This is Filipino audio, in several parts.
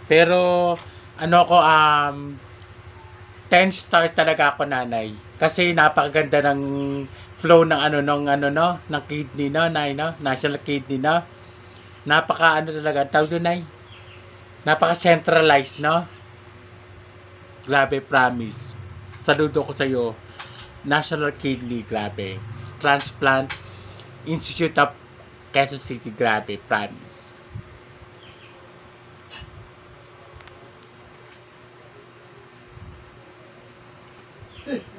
Pero, ano ko, 10 star talaga ako, nanay. Kasi napakaganda ng flow ng no, ng kidney, no, nay, no? National kidney, no? Napaka, talaga, tawag doon, nay? Napaka centralized, no? Grabe, promise. Saludo ko sa'yo. National Kidney, grabe. Transplant Institute of Quezon City, grabe, promise.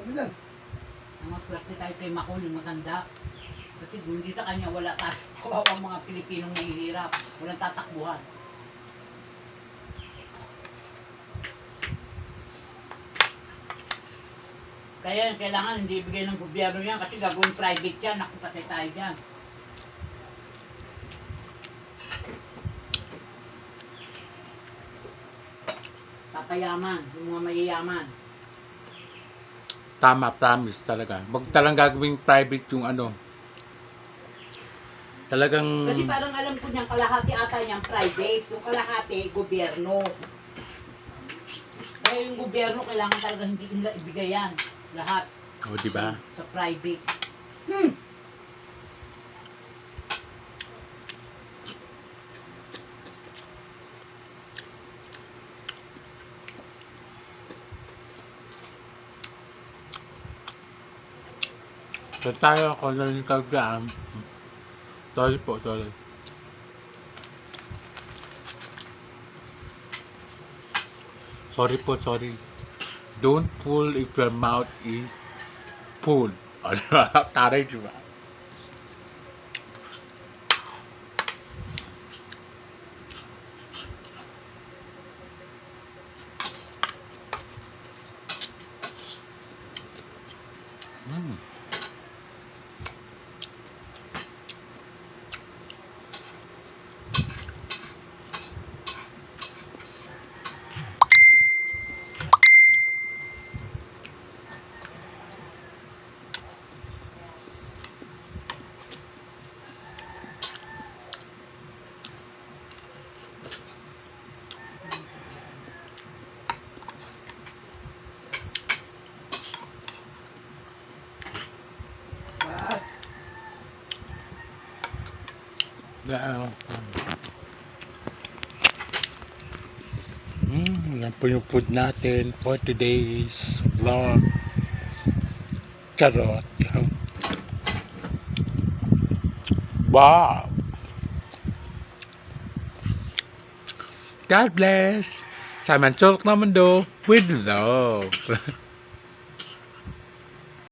Ang maswerte tayo kay Makul, maganda. Kasi hindi sa kanya wala tayo. Kawawang mga Pilipinong nahihirap. Walang tatakbuhan. Kaya kailangan hindi ibigay ng gobyerno yan kasi gagawin private yan. Naku, patay tayo dyan. Papayaman, yung mga mayayaman. Tama, promise talaga. Wag talang gagawing private yung Talagang... Kasi parang alam ko niyang kalahati ata niyang private. Yung kalahati, gobyerno. Kaya yung gobyerno kailangan talaga hindi nila ibigay yan. Lahat. O, diba? Sa private. So tayo ako nalintag dyan. Sorry po, sorry. Sorry po, sorry. Don't pull if your mouth is full. Taray, diba? Yan po yung food natin for today's vlog. Charot. Wow. God bless. Sa Mansulok na Mundo with love.